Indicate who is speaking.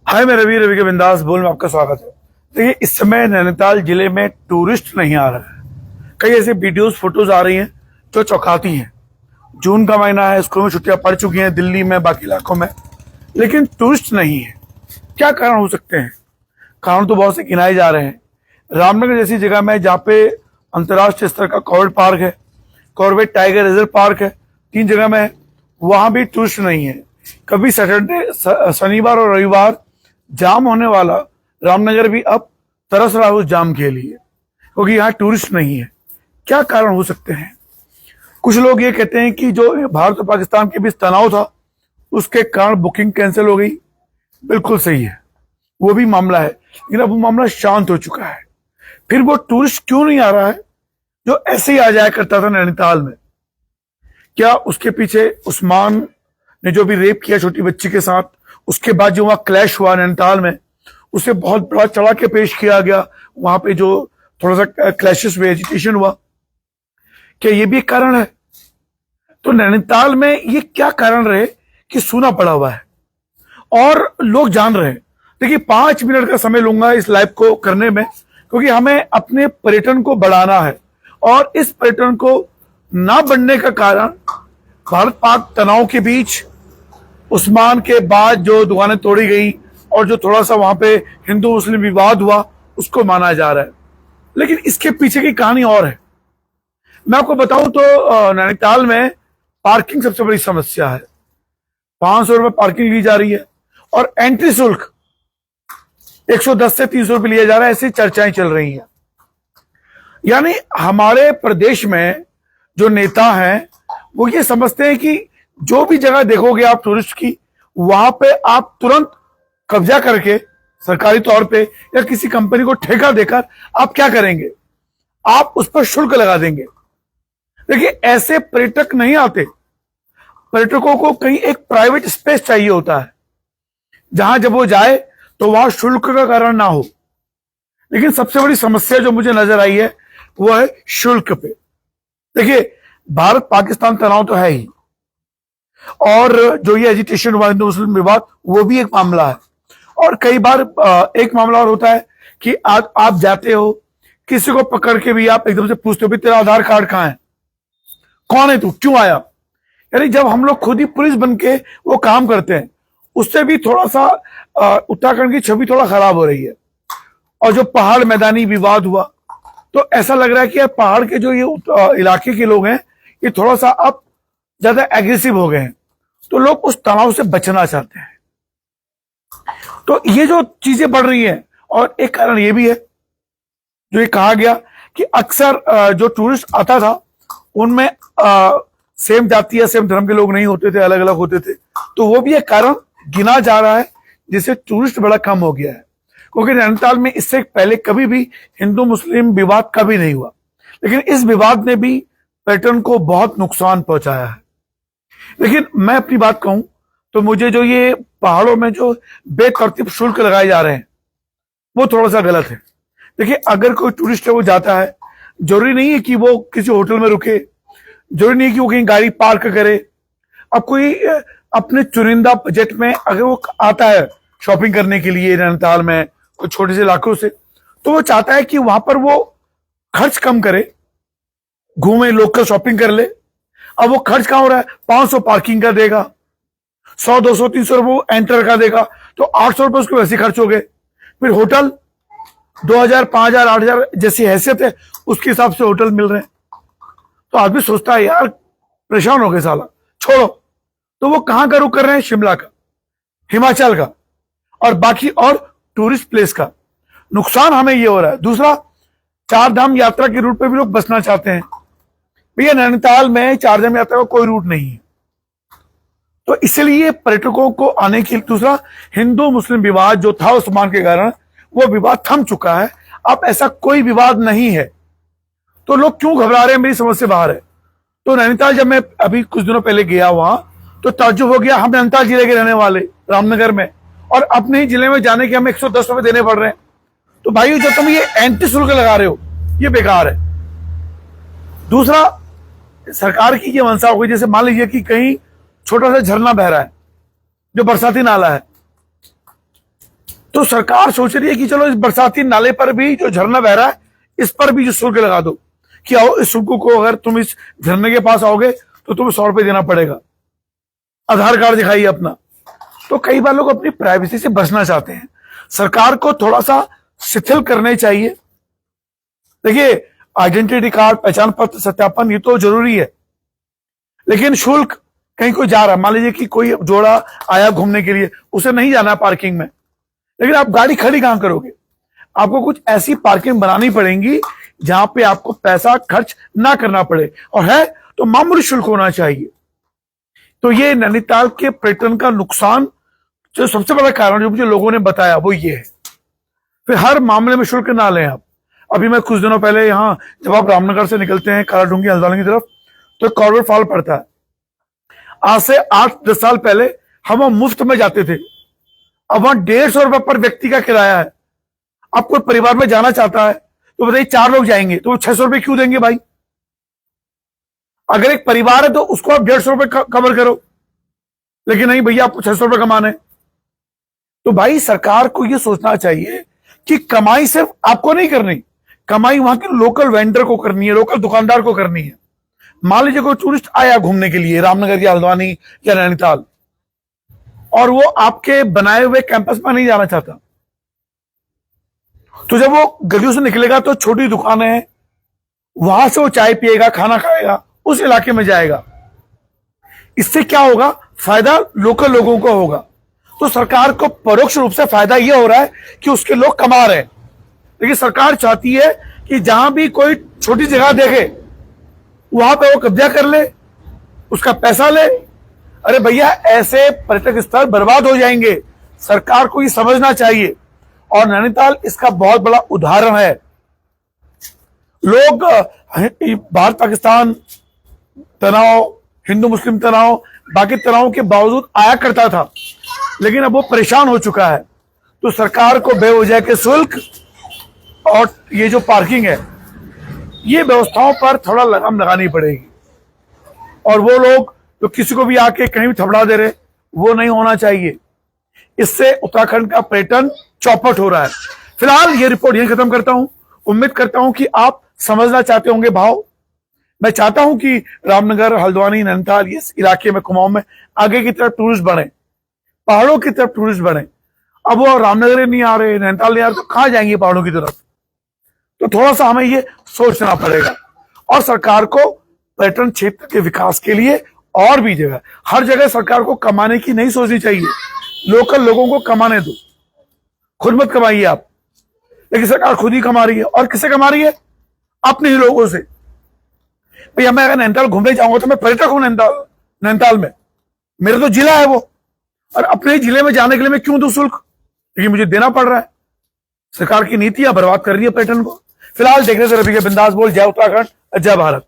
Speaker 1: हाय, मैं रवि के बिंदास बोल में आपका स्वागत है। देखिए, इस समय नैनीताल जिले में टूरिस्ट नहीं आ रहा है। कई ऐसे वीडियोस फोटोज आ रही हैं जो चौंकाती हैं। जून का महीना है, स्कूल में छुट्टियां पड़ चुकी हैं दिल्ली में, बाकी इलाकों में, लेकिन टूरिस्ट नहीं है। क्या कारण हो सकते हैं? कारण तो बहुत से गिनाए जा रहे हैं। रामनगर जैसी जगह में, जहाँ पे अंतर्राष्ट्रीय स्तर का कॉर्बेट पार्क है, कॉर्बेट टाइगर रिजर्व पार्क है, 3 जगह में है, वहां भी टूरिस्ट नहीं है। कभी सैटरडे, शनिवार और रविवार जाम होने वाला रामनगर भी अब तरस रहा है उस जाम के लिए, क्योंकि यहाँ टूरिस्ट नहीं है। क्या कारण हो सकते हैं? कुछ लोग ये कहते हैं कि जो भारत और पाकिस्तान के बीच तनाव था, उसके कारण बुकिंग कैंसिल हो गई। बिल्कुल सही है, वो भी मामला है, लेकिन अब वो मामला शांत हो चुका है। फिर वो टूरिस्ट क्यों नहीं आ रहा है जो ऐसे ही आ जाया करता था नैनीताल में? क्या उसके पीछे उस्मान ने जो भी रेप किया छोटी बच्ची के साथ, उसके बाद जो वहां क्लैश हुआ नैनीताल में, उसे बहुत बड़ा चढ़ा के पेश किया गया, वहां पे जो थोड़ा सा क्लैशेस हुए, एजिटेशन हुआ, क्या ये भी एक कारण है? तो नैनीताल में ये क्या कारण रहे कि सूना पड़ा हुआ है और लोग जान रहे हैं? देखिए, 5 मिनट का समय लूंगा इस लाइव को करने में, क्योंकि हमें अपने पर्यटन को बढ़ाना है। और इस पर्यटन को ना बढ़ने का कारण भारत पाक तनाव के बीच उस्मान के बाद जो दुकानें तोड़ी गई और जो थोड़ा सा वहां पे हिंदू मुस्लिम विवाद हुआ, उसको माना जा रहा है। लेकिन इसके पीछे की कहानी और है। मैं आपको बताऊं तो नैनीताल में पार्किंग सबसे बड़ी समस्या है। 500 रुपए पार्किंग ली जा रही है और एंट्री शुल्क 110 से 300 रुपए लिया जा रहा है, ऐसी चर्चाएं चल रही हैं। यानी हमारे प्रदेश में जो नेता हैं वो ये समझते हैं कि जो भी जगह देखोगे आप टूरिस्ट की, वहां पे आप तुरंत कब्जा करके सरकारी तौर पे या किसी कंपनी को ठेका देकर आप क्या करेंगे? आप उस पर शुल्क लगा देंगे। देखिए, ऐसे पर्यटक नहीं आते। पर्यटकों को कहीं एक प्राइवेट स्पेस चाहिए होता है, जहां जब वो जाए तो वहां शुल्क का कारण ना हो। लेकिन सबसे बड़ी समस्या जो मुझे नजर आई है वो है शुल्क पे। देखिए, भारत पाकिस्तान तनाव तो है ही, और जो ये एजिटेशन हुआ हिंदू मुस्लिम विवाद, वो भी एक मामला है। और कई बार एक मामला और होता है कि आज आप जाते हो, किसी को पकड़ के भी आप एकदम से पूछते हो भी तेरा आधार कार्ड कहाँ है, कौन है तू, क्यों आया? यानी जब हम लोग खुद ही पुलिस बन के वो काम करते हैं, उससे भी थोड़ा सा उत्तराखंड की छवि थोड़ा खराब हो रही है। और जो पहाड़ मैदानी विवाद हुआ, तो ऐसा लग रहा है कि पहाड़ के जो ये इलाके के लोग हैं, ये थोड़ा सा अब ज्यादा एग्रेसिव हो गए हैं, तो लोग उस तनाव से बचना चाहते हैं। तो ये जो चीजें बढ़ रही हैं, और एक कारण ये भी है जो ये कहा गया कि अक्सर जो टूरिस्ट आता था उनमें सेम जाति या सेम धर्म के लोग नहीं होते थे, अलग अलग होते थे। तो वो भी एक कारण गिना जा रहा है जिससे टूरिस्ट बड़ा कम हो गया है। क्योंकि नैनीताल में इससे पहले कभी भी हिंदू मुस्लिम विवाद कभी नहीं हुआ, लेकिन इस विवाद ने भी पर्यटन को बहुत नुकसान पहुंचाया है। लेकिन मैं अपनी बात कहूं तो मुझे जो ये पहाड़ों में जो बेतरतीब शुल्क लगाए जा रहे हैं, वो थोड़ा सा गलत है। देखिए, अगर कोई टूरिस्ट है वो जाता है, जरूरी नहीं है कि वो किसी होटल में रुके, जरूरी नहीं है कि वो कहीं गाड़ी पार्क करे। अब कोई अपने चुनिंदा बजट में अगर वो आता है शॉपिंग करने के लिए नैनीताल में कोई छोटे से इलाकों से, तो वो चाहता है कि वहां पर वो खर्च कम करे, घूमे, लोकल शॉपिंग कर ले। अब वो खर्च कहां हो रहा है? 500 पार्किंग का देगा, 100 200 300 रुपये एंटर का देगा, तो 800 रुपये उसके वैसे खर्च हो गए। फिर होटल 2000 5000 8000 जैसी हैसियत है उसके हिसाब से होटल मिल रहे हैं। तो आदमी सोचता है यार परेशान हो गए साला, छोड़ो। तो वो कहां का रुख कर रहे हैं? शिमला का, हिमाचल का और बाकी और टूरिस्ट प्लेस का। नुकसान हमें ये हो रहा है। दूसरा, 4 धाम यात्रा के रूट पे भी लोग बसना चाहते हैं। भैया, नैनीताल में 4 धाम यात्रा का कोई रूट नहीं है, तो इसलिए पर्यटकों को आने की। दूसरा, हिंदू मुस्लिम विवाद जो था उस्मान के कारण, वो विवाद थम चुका है। अब ऐसा कोई विवाद नहीं है, तो लोग क्यों घबरा रहे हैं? मेरी समझ से बाहर है। तो नैनीताल जब मैं अभी कुछ दिनों पहले गया वहां, तो ताज्जुब हो गया। हम नैनीताल जिले के रहने वाले, रामनगर में, और अपने ही जिले में जाने के हमें 110 रुपए देने पड़ रहे हैं। तो भाई, जो तुम ये एंटी शुल्क लगा रहे हो, ये बेकार है। दूसरा, सरकार की ये मंशा हो गई, जैसे मान लीजिए कि कहीं छोटा सा झरना बह रहा है जो बरसाती नाला है, तो सरकार सोच रही है कि चलो इस बरसाती नाले पर भी जो झरना बह रहा है इस पर भी जो शुल्क लगा दो कि आओ इस शुल्क को, अगर तुम इस झरने के पास आओगे तो तुम्हें 100 रुपये देना पड़ेगा, आधार कार्ड दिखाइए अपना। तो कई बार लोग अपनी प्राइवेसी से बचना चाहते हैं, सरकार को थोड़ा सा शिथिल करने चाहिए। देखिए, आइडेंटिटी कार्ड, पहचान पत्र सत्यापन ये तो जरूरी है, लेकिन शुल्क, कहीं कोई जा रहा है, मान लीजिए कि कोई जोड़ा आया घूमने के लिए, उसे नहीं जाना है पार्किंग में, लेकिन आप गाड़ी खड़ी कहां करोगे? आपको कुछ ऐसी पार्किंग बनानी पड़ेगी जहां पे आपको पैसा खर्च ना करना पड़े, और है तो मामूली शुल्क होना चाहिए। तो ये नैनीताल के पर्यटन का नुकसान जो सबसे बड़ा कारण जो मुझे लोगों ने बताया वो ये है। फिर हर मामले में शुल्क ना लें आप। अभी मैं कुछ दिनों पहले यहाँ, जब आप रामनगर से निकलते हैं कालाडूंगी हल्द्वानी की तरफ, तो कॉर्बेट फॉल पड़ता है। आज से 8-10 साल पहले हम वहां मुफ्त में जाते थे, अब वहां 150 रुपए पर व्यक्ति का किराया है। अब कोई परिवार में जाना चाहता है तो बताइए 4 लोग जाएंगे तो 600 रुपए क्यों देंगे भाई? अगर एक परिवार है तो उसको आप 150 रुपए कवर करो, लेकिन नहीं भैया आपको 600 रुपए कमाने। तो भाई सरकार को यह सोचना चाहिए कि कमाई सिर्फ आपको नहीं करनी, कमाई वहां के लोकल वेंडर को करनी है, लोकल दुकानदार को करनी है। मान लीजिए कोई टूरिस्ट आया घूमने के लिए रामनगर या हल्द्वानी या नैनीताल, और वो आपके बनाए हुए कैंपस में नहीं जाना चाहता, तो जब वो गलियों से निकलेगा तो छोटी दुकानें हैं, वहां से वो चाय पिएगा, खाना खाएगा, उस इलाके में जाएगा। इससे क्या होगा? फायदा लोकल लोगों को होगा। तो सरकार को परोक्ष रूप से फायदा यह हो रहा है कि उसके लोग कमा रहे हैं, लेकिन सरकार चाहती है कि जहां भी कोई छोटी जगह देखे वहां पे वो कब्जा कर ले, उसका पैसा ले। अरे भैया, ऐसे पर्यटक स्थल बर्बाद हो जाएंगे, सरकार को ये समझना चाहिए। और नैनीताल इसका बहुत बड़ा उदाहरण है। लोग भारत पाकिस्तान तनाव, हिंदू मुस्लिम तनाव, बाकी तनाव के बावजूद आया करता था, लेकिन अब वो परेशान हो चुका है। तो सरकार को बेवजह के शुल्क और ये जो पार्किंग है, ये व्यवस्थाओं पर थोड़ा लगाम लगानी पड़ेगी। और वो लोग जो किसी को भी आके कहीं भी थपड़ा दे रहे, वो नहीं होना चाहिए। इससे उत्तराखंड का पर्यटन चौपट हो रहा है। फिलहाल ये रिपोर्ट यहीं खत्म करता हूं। उम्मीद करता हूं कि आप समझना चाहते होंगे भाव। मैं चाहता हूं कि रामनगर, हल्द्वानी, नैनीताल, इस इलाके में, कुमाऊं में आगे की तरफ टूरिस्ट बढ़े, पहाड़ों की तरफ टूरिस्ट बढ़े। अब वो रामनगर नहीं आ रहे, नैनीताल नहीं आ रहे, तो कहां जाएंगे पहाड़ों की तरफ? तो थोड़ा सा हमें ये सोचना पड़ेगा। और सरकार को पर्यटन क्षेत्र के विकास के लिए और भी जगह, हर जगह सरकार को कमाने की नहीं सोचनी चाहिए। लोकल लोगों को कमाने दो, खुद मत कमाइए आप। लेकिन सरकार खुद ही कमा रही है, और किससे कमा रही है? अपने ही लोगों से। भैया, मैं अगर नैनीताल घूमने जाऊंगा तो मैं पर्यटक हूं नैनीताल में, मेरा तो जिला है वो, और अपने जिले में जाने के लिए मैं क्यों दूं शुल्क? क्योंकि मुझे देना पड़ रहा है। सरकार की नीतियां बर्बाद कर रही है पर्यटन को। फिलहाल देखने से रवि के बिंदास बोल। जय उत्तराखंड, जय भारत।